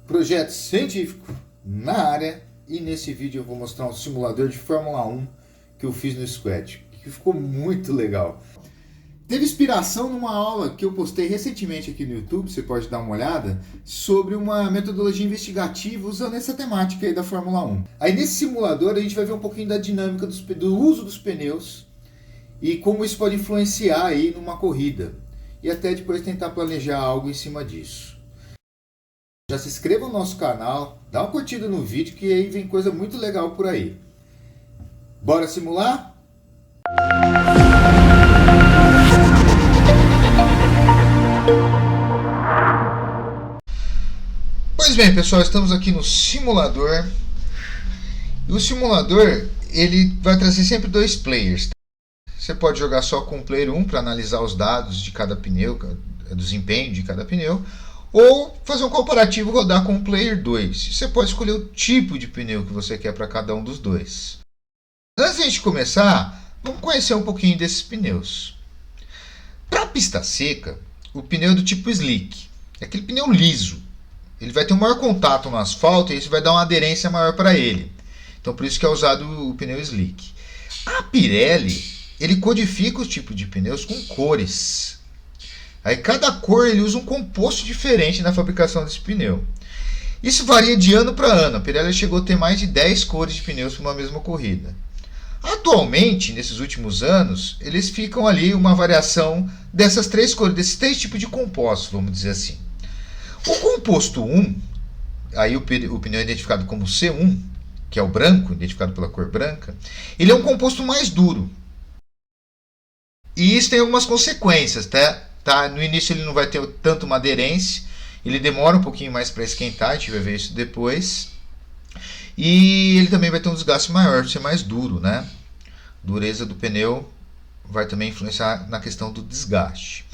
Projeto científico na área, e nesse vídeo eu vou mostrar um simulador de Fórmula 1 que eu fiz no Scratch, que ficou muito legal. Teve inspiração numa aula que eu postei recentemente aqui no YouTube, você pode dar uma olhada, sobre uma metodologia investigativa usando essa temática aí da Fórmula 1. Aí nesse simulador a gente vai ver um pouquinho da dinâmica do uso dos pneus e como isso pode influenciar aí numa corrida, e até depois tentar planejar algo em cima disso. Já se inscreva no nosso canal, dá uma curtida no vídeo que aí vem coisa muito legal por aí. Bora simular? Pois bem, pessoal, estamos aqui no simulador. E o simulador, ele vai trazer sempre dois players. Você pode jogar só com o player 1 para analisar os dados de cada pneu, do desempenho de cada pneu, ou fazer um comparativo e rodar com o player 2. Você pode escolher o tipo de pneu que você quer para cada um dos dois. Antes de a gente começar, vamos conhecer um pouquinho desses pneus. Para a pista seca, o pneu é do tipo slick, é aquele pneu liso. Ele vai ter um maior contato no asfalto e isso vai dar uma aderência maior para ele. Então por isso que é usado o pneu slick. A Pirelli, ele codifica os tipos de pneus com cores. Aí cada cor ele usa um composto diferente na fabricação desse pneu. Isso varia de ano para ano. A Pirelli chegou a ter mais de 10 cores de pneus para uma mesma corrida. Atualmente, nesses últimos anos, eles ficam ali uma variação dessas três cores, desses três tipos de compostos, vamos dizer assim. O composto 1, aí o pneu é identificado como C1, que é o branco, identificado pela cor branca, ele é um composto mais duro. E isso tem algumas consequências, tá? No início ele não vai ter tanto uma aderência, ele demora um pouquinho mais para esquentar, a gente vai ver isso depois. E ele também vai ter um desgaste maior, por ser mais duro, né? A dureza do pneu vai também influenciar na questão do desgaste.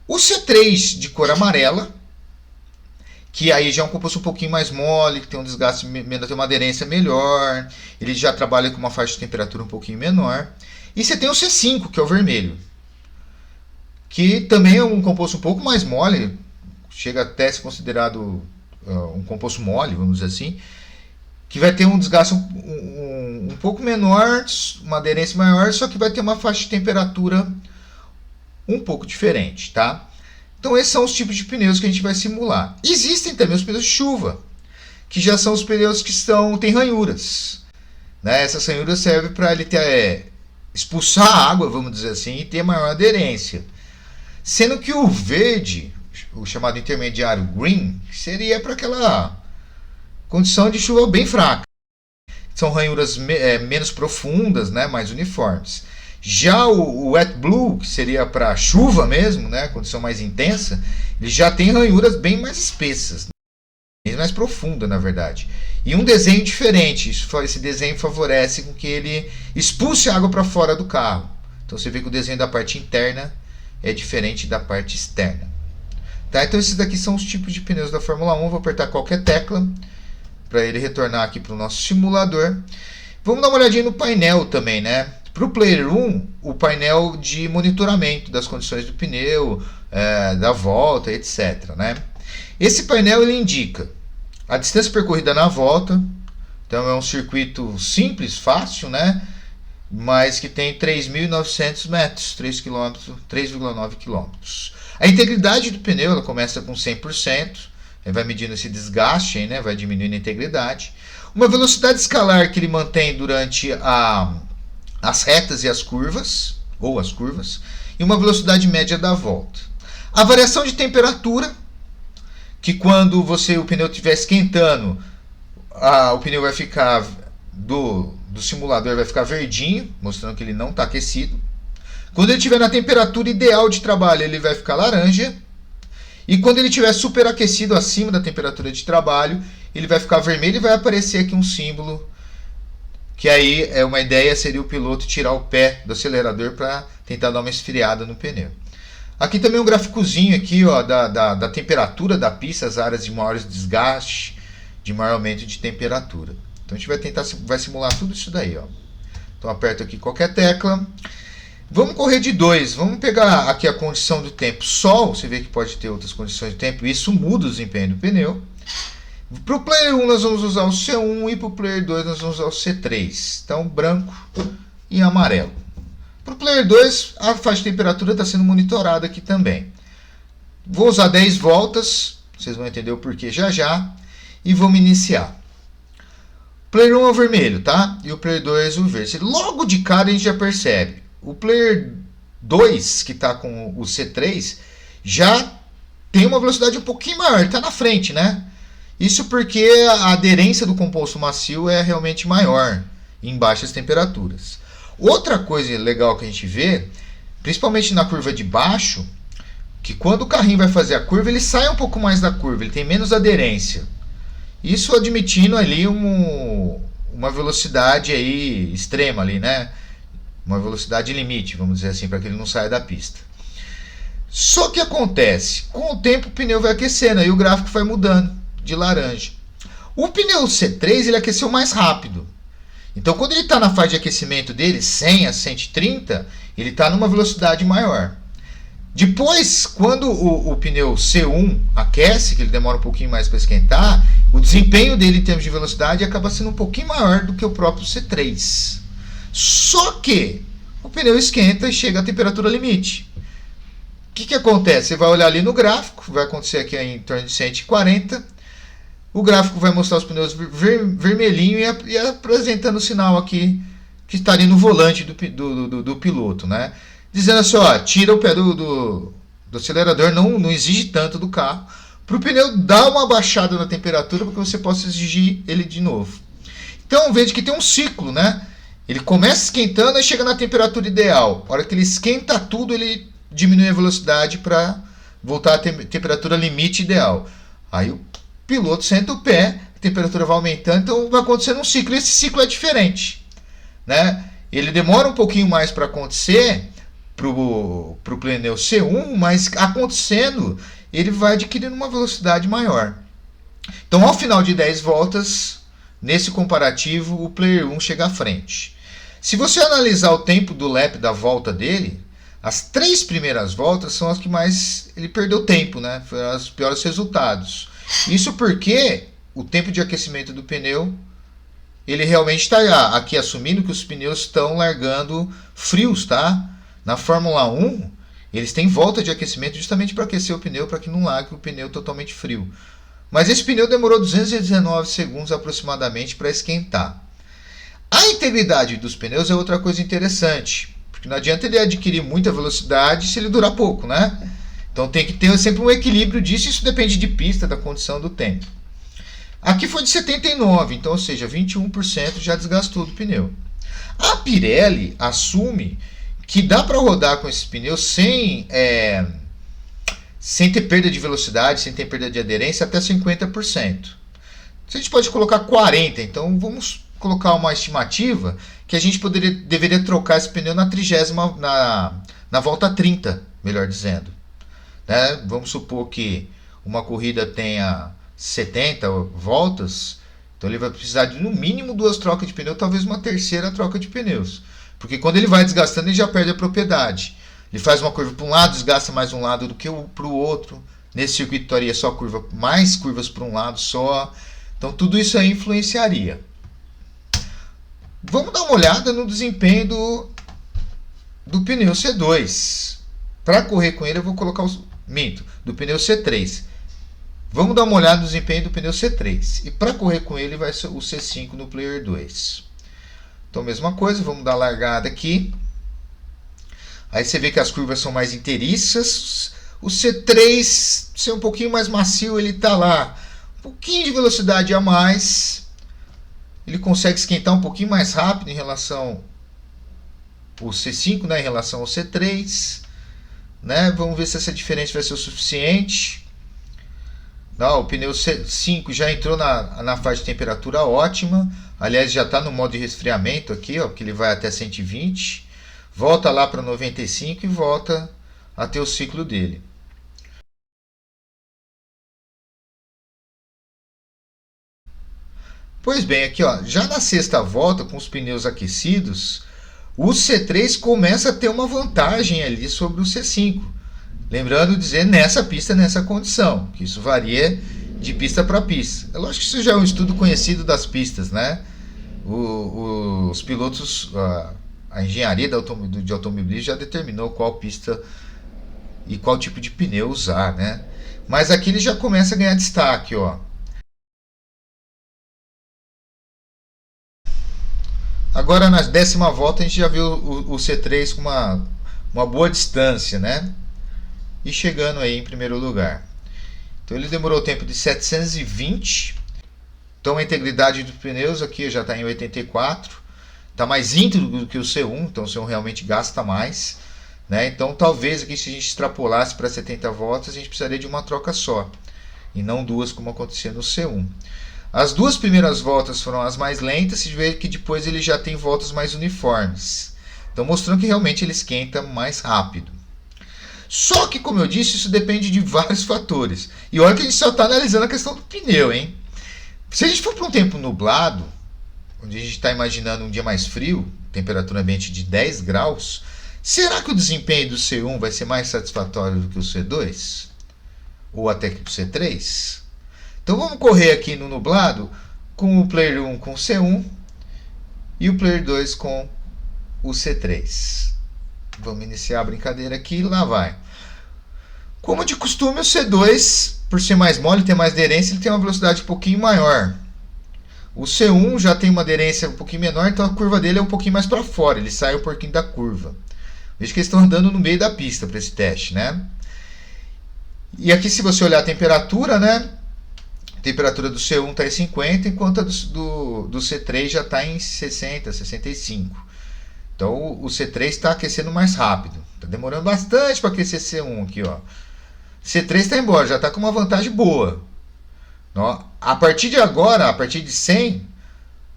O C3 de cor amarela, que aí já é um composto um pouquinho mais mole, que tem um desgaste menor, tem uma aderência melhor, ele já trabalha com uma faixa de temperatura um pouquinho menor. E você tem o C5, que é o vermelho, que também é um composto um pouco mais mole, chega até a ser considerado um composto mole, vamos dizer assim, que vai ter um desgaste um pouco menor, uma aderência maior, só que vai ter uma faixa de temperatura um pouco diferente, tá? Então esses são os tipos de pneus que a gente vai simular. Existem também os pneus de chuva, que já são os pneus que têm ranhuras, né? Essas ranhuras servem para ele expulsar a água, vamos dizer assim, e ter maior aderência. Sendo que o verde, o chamado intermediário green, seria para aquela condição de chuva bem fraca. São ranhuras menos profundas, né, mais uniformes. Já o wet blue, que seria para chuva mesmo, né, condição mais intensa, ele já tem ranhuras bem mais espessas, bem mais profunda, na verdade. E um desenho diferente, esse desenho favorece com que ele expulse a água para fora do carro. Então você vê que o desenho da parte interna é diferente da parte externa. Tá? Então esses daqui são os tipos de pneus da Fórmula 1. Vou apertar qualquer tecla para ele retornar aqui para o nosso simulador. Vamos dar uma olhadinha no painel também, né? Para o Player 1, o painel de monitoramento das condições do pneu, da volta, etc. Né? Esse painel ele indica a distância percorrida na volta. Então é um circuito simples, fácil, né? Mas que tem 3.900 metros, 3,9 km. A integridade do pneu ela começa com 100%, vai medindo esse desgaste, né? Vai diminuindo a integridade. Uma velocidade escalar que ele mantém durante as retas e as curvas, e uma velocidade média da volta. A variação de temperatura, que quando o pneu estiver esquentando, o pneu vai ficar do simulador vai ficar verdinho, mostrando que ele não está aquecido. Quando ele estiver na temperatura ideal de trabalho, ele vai ficar laranja. E quando ele estiver superaquecido, acima da temperatura de trabalho, ele vai ficar vermelho e vai aparecer aqui um símbolo, que aí é uma ideia, seria o piloto tirar o pé do acelerador para tentar dar uma esfriada no pneu. Aqui também um gráficozinho aqui, ó, da temperatura da pista, as áreas de maior desgaste, de maior aumento de temperatura. Então a gente vai simular tudo isso daí, ó. Então aperto aqui qualquer tecla. Vamos correr de 2. Vamos pegar aqui a condição do tempo sol. Você vê que pode ter outras condições de tempo. Isso muda o desempenho do pneu. Para o Player 1 nós vamos usar o C1 e para o Player 2 nós vamos usar o C3. Então, branco e amarelo. Para o Player 2, a faixa de temperatura está sendo monitorada aqui também. Vou usar 10 voltas, vocês vão entender o porquê já já, e vamos iniciar. O Player 1 é o vermelho, tá? E o Player 2 o verde. Logo de cara a gente já percebe. O Player 2, que está com o C3, já tem uma velocidade um pouquinho maior, ele está na frente, né? Isso porque a aderência do composto macio é realmente maior em baixas temperaturas. Outra coisa legal que a gente vê, principalmente na curva de baixo, que quando o carrinho vai fazer a curva, ele sai um pouco mais da curva, ele tem menos aderência. Isso admitindo ali uma velocidade aí extrema ali, né? Uma velocidade limite, vamos dizer assim, para que ele não saia da pista. Só que acontece, com o tempo o pneu vai aquecendo, aí o gráfico vai mudando de laranja. O pneu C3 ele aqueceu mais rápido. Então quando ele está na fase de aquecimento dele, 100 a 130, ele está numa velocidade maior. Depois, quando o pneu C1 aquece, que ele demora um pouquinho mais para esquentar, o desempenho dele em termos de velocidade acaba sendo um pouquinho maior do que o próprio C3. Só que o pneu esquenta e chega à temperatura limite. O que acontece? Você vai olhar ali no gráfico, vai acontecer aqui em torno de 140. O gráfico vai mostrar os pneus vermelhinho e apresentando o sinal aqui que está ali no volante do piloto, né? Dizendo assim, ó, tira o pé do acelerador, não exige tanto do carro, para o pneu dar uma baixada na temperatura para que você possa exigir ele de novo. Então veja que tem um ciclo, né? Ele começa esquentando e chega na temperatura ideal. A hora que ele esquenta tudo, ele diminui a velocidade para voltar à temperatura limite ideal. Aí o piloto senta o pé, a temperatura vai aumentando, então vai acontecendo um ciclo. Esse ciclo é diferente, né? Ele demora um pouquinho mais para acontecer pro pneu C1, mas acontecendo, ele vai adquirindo uma velocidade maior. Então, ao final de 10 voltas, nesse comparativo, o Player 1 chega à frente. Se você analisar o tempo do lap da volta dele, as 3 primeiras voltas são as que mais ele perdeu tempo, né? Foram os piores resultados. Isso porque o tempo de aquecimento do pneu, ele realmente está aqui assumindo que os pneus estão largando frios, tá? Na Fórmula 1, eles têm volta de aquecimento justamente para aquecer o pneu, para que não largue o pneu totalmente frio. Mas esse pneu demorou 219 segundos aproximadamente para esquentar. A integridade dos pneus é outra coisa interessante, porque não adianta ele adquirir muita velocidade se ele durar pouco, né? Então tem que ter sempre um equilíbrio disso, isso depende de pista, da condição do tempo. Aqui foi de 79, então, ou seja, 21% já desgastou do pneu. A Pirelli assume que dá para rodar com esses pneus sem ter perda de velocidade, sem ter perda de aderência, até 50%. A gente pode colocar 40%, então vamos colocar uma estimativa que a gente deveria trocar esse pneu na 30ª, na volta 30, melhor dizendo. Né? Vamos supor que uma corrida tenha 70 voltas, então ele vai precisar de no mínimo 2 trocas de pneu, talvez uma terceira troca de pneus. Porque quando ele vai desgastando, ele já perde a propriedade. Ele faz uma curva para um lado, desgasta mais um lado do que para o outro. Nesse circuito teria só mais curvas para um lado só. Então tudo isso aí influenciaria. Vamos dar uma olhada no desempenho do pneu C2. Para correr com ele eu vou colocar do pneu C3. Vamos dar uma olhada no desempenho do pneu C3. E para correr com ele vai ser o C5 no Player 2. Então, mesma coisa, vamos dar largada aqui. Aí você vê que as curvas são mais inteiriças. O C3, ser um pouquinho mais macio, ele está lá. Um pouquinho de velocidade a mais. Ele consegue esquentar um pouquinho mais rápido em relação ao C5, né, em relação ao C3. Né? Vamos ver se essa diferença vai ser o suficiente. Não, o pneu C5 já entrou na faixa de temperatura ótima. Aliás, já está no modo de resfriamento aqui, ó, que ele vai até 120. Volta lá para 95 e volta até o ciclo dele. Pois bem, aqui ó, já na sexta volta, com os pneus aquecidos, o C3 começa a ter uma vantagem ali sobre o C5. Lembrando de dizer nessa pista, nessa condição, que isso varia de pista para pista. É lógico que isso já é um estudo conhecido das pistas, né? Os pilotos, a engenharia de automobilismo já determinou qual pista e qual tipo de pneu usar, né? Mas aqui ele já começa a ganhar destaque, ó. Agora na 10ª volta a gente já viu o C3 com uma boa distância, né? E chegando aí em primeiro lugar. Então ele demorou o tempo de 720. Então a integridade dos pneus aqui já está em 84. Está mais íntegro do que o C1, então o C1 realmente gasta mais. Né? Então talvez aqui, se a gente extrapolasse para 70 voltas, a gente precisaria de uma troca só. E não duas como acontecia no C1. As duas primeiras voltas foram as mais lentas, se vê que depois ele já tem voltas mais uniformes. Então mostrando que realmente ele esquenta mais rápido. Só que, como eu disse, isso depende de vários fatores. E olha que a gente só está analisando a questão do pneu, hein? Se a gente for para um tempo nublado, onde a gente está imaginando um dia mais frio, temperatura ambiente de 10 graus, será que o desempenho do C1 vai ser mais satisfatório do que o C2? Ou até que o C3? Então vamos correr aqui no nublado com o Player 1 com o C1 e o Player 2 com o C3. Vamos iniciar a brincadeira aqui e lá vai. Como de costume, o C2, por ser mais mole, ter mais aderência, ele tem uma velocidade um pouquinho maior. O C1 já tem uma aderência um pouquinho menor, então a curva dele é um pouquinho mais para fora, ele sai um pouquinho da curva. Veja que eles estão andando no meio da pista para esse teste, né? E aqui, se você olhar a temperatura, né? A temperatura do C1 está em 50, enquanto a do C3 já está em 60, 65. Então o C3 está aquecendo mais rápido. Está demorando bastante para aquecer C1 aqui, ó. C3 está embora, já está com uma vantagem boa. Ó, a partir de agora, a partir de 100,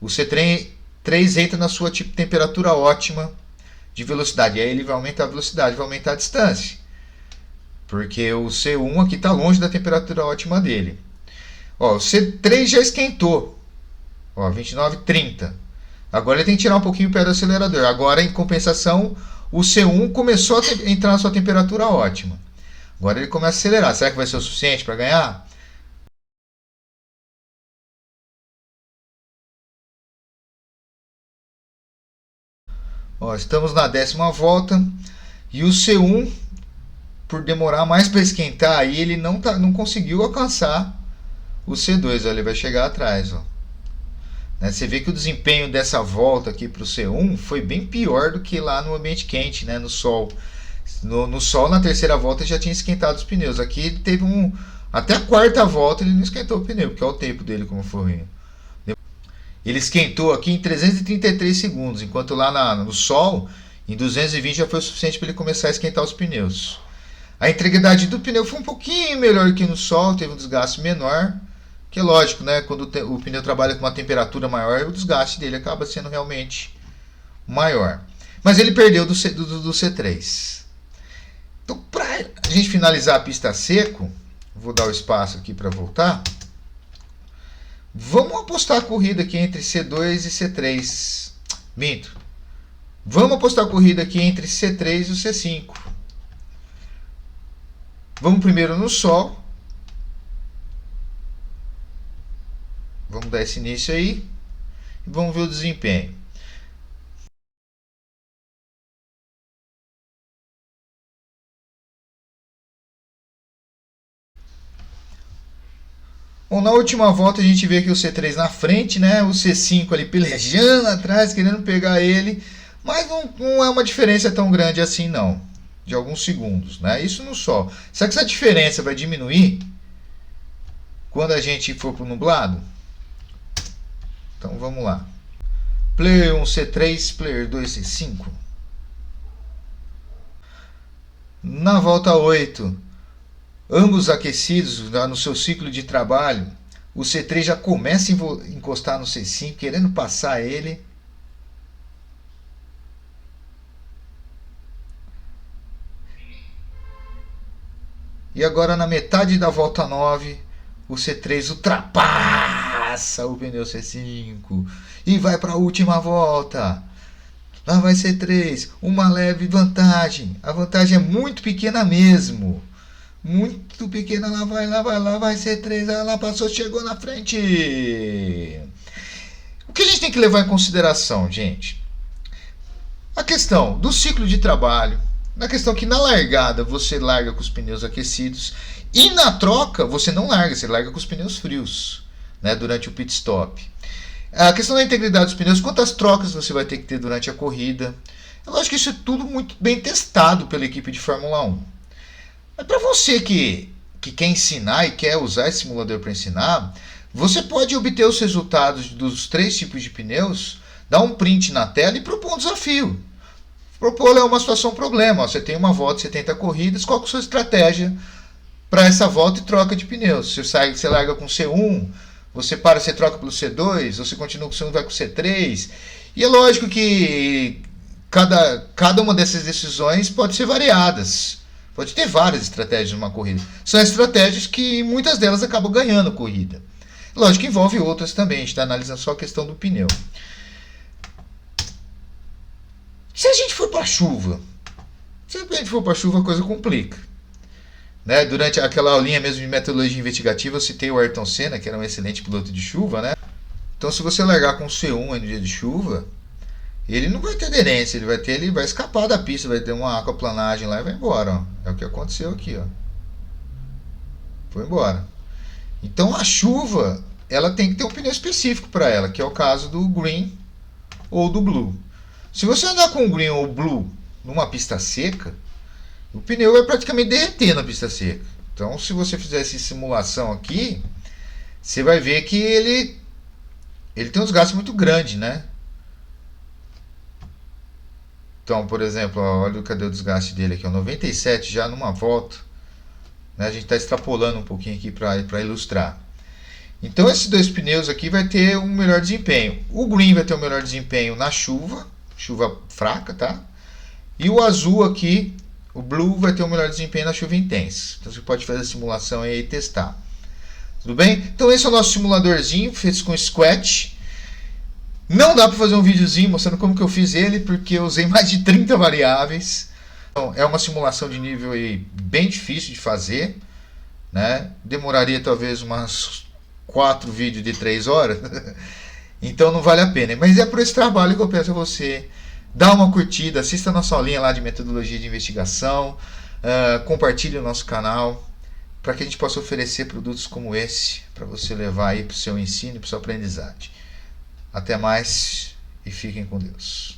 o C3 entra na sua temperatura ótima de velocidade. E aí ele vai aumentar a velocidade, vai aumentar a distância. Porque o C1 aqui está longe da temperatura ótima dele. Ó, o C3 já esquentou. Ó, 29, 30. Agora ele tem que tirar um pouquinho o pé do acelerador. Agora, em compensação, o C1 começou a entrar na sua temperatura ótima. Agora ele começa a acelerar. Será que vai ser o suficiente para ganhar? Ó, estamos na 10ª volta. E o C1, por demorar mais para esquentar, aí ele não conseguiu alcançar o C2. Ó, ele vai chegar atrás. Ó. Você vê que o desempenho dessa volta aqui para o C1 foi bem pior do que lá no ambiente quente, né, no sol. No sol, na 3ª volta, já tinha esquentado os pneus. Aqui ele teve até a 4ª volta ele não esquentou o pneu, porque é o tempo dele como foi. Ele esquentou aqui em 333 segundos, enquanto lá no sol, em 220 já foi o suficiente para ele começar a esquentar os pneus. A integridade do pneu foi um pouquinho melhor que no sol, teve um desgaste menor. Que é lógico, né? Quando o pneu trabalha com uma temperatura maior, o desgaste dele acaba sendo realmente maior. Mas ele perdeu do C3. Então, para a gente finalizar a pista seco, vou dar o espaço aqui para voltar. Vamos apostar a corrida aqui entre C2 e C3. Minto. Vamos apostar a corrida aqui entre C3 e o C5. Vamos primeiro no sol. Vamos dar esse início aí e vamos ver o desempenho. Bom, na última volta a gente vê que o C3 na frente, né? O C5 ali pelejando atrás, querendo pegar ele, mas não é uma diferença tão grande assim não, de alguns segundos, né? Isso no sol. Será que essa diferença vai diminuir quando a gente for para o nublado? Então vamos lá. Player 1 C3, Player 2 C5. Na volta 8, ambos aquecidos no seu ciclo de trabalho, o C3 já começa a encostar no C5, querendo passar ele. E agora na metade da volta 9, o C3 ultrapassa o pneu C5 e vai para a última volta. Lá vai C3, uma leve vantagem. A vantagem é muito pequena mesmo. Muito pequena, lá vai ser 3, ela passou, chegou na frente. O que a gente tem que levar em consideração, gente? A questão do ciclo de trabalho, na questão que na largada você larga com os pneus aquecidos e na troca você não larga, você larga com os pneus frios, né, durante o pit stop. A questão da integridade dos pneus, quantas trocas você vai ter que ter durante a corrida. Eu acho que isso é tudo muito bem testado pela equipe de Fórmula 1. Mas para você que quer ensinar e quer usar esse simulador para ensinar, você pode obter os resultados dos 3 tipos de pneus, dar um print na tela e propor um desafio. Propor uma situação, um problema. Você tem uma volta, 70 corridas, qual é a sua estratégia para essa volta e troca de pneus? Você larga com C1, você para, você troca pelo C2, você continua com o C1 e vai com o C3. E é lógico que cada uma dessas decisões pode ser variadas. Pode ter várias estratégias numa corrida. São estratégias que muitas delas acabam ganhando a corrida. Lógico que envolve outras também, a gente está analisando só a questão do pneu. Se a gente for para a chuva, a coisa complica. Né? Durante aquela aulinha mesmo de metodologia investigativa, eu citei o Ayrton Senna, que era um excelente piloto de chuva. Né? Então, se você largar com o C1 no dia de chuva, ele não vai ter aderência, ele vai escapar da pista, vai ter uma aquaplanagem lá e vai embora. Ó. É o que aconteceu aqui. Ó. Foi embora. Então, a chuva, ela tem que ter um pneu específico para ela, que é o caso do green ou do blue. Se você andar com o green ou blue numa pista seca, o pneu vai praticamente derreter na pista seca. Então, se você fizer essa simulação aqui, você vai ver que ele tem um desgaste muito grande, né? Então, por exemplo, olha cadê o desgaste dele aqui, ó, 97 já numa volta. Né? A gente está extrapolando um pouquinho aqui para ilustrar. Então, esses 2 pneus aqui vai ter um melhor desempenho. O green vai ter um melhor desempenho na chuva fraca, tá? E o azul aqui, o blue, vai ter um melhor desempenho na chuva intensa. Então você pode fazer a simulação aí e testar. Tudo bem? Então esse é o nosso simuladorzinho feito com Scratch. Não dá para fazer um videozinho mostrando como que eu fiz ele, porque eu usei mais de 30 variáveis. Então, é uma simulação de nível aí bem difícil de fazer, né? Demoraria talvez umas 4 vídeos de 3 horas. Então não vale a pena. Mas é por esse trabalho que eu peço a você dar uma curtida, assista a nossa aulinha lá de metodologia de investigação, compartilhe o nosso canal, para que a gente possa oferecer produtos como esse, para você levar aí para o seu ensino e para a sua aprendizagem. Até mais e fiquem com Deus.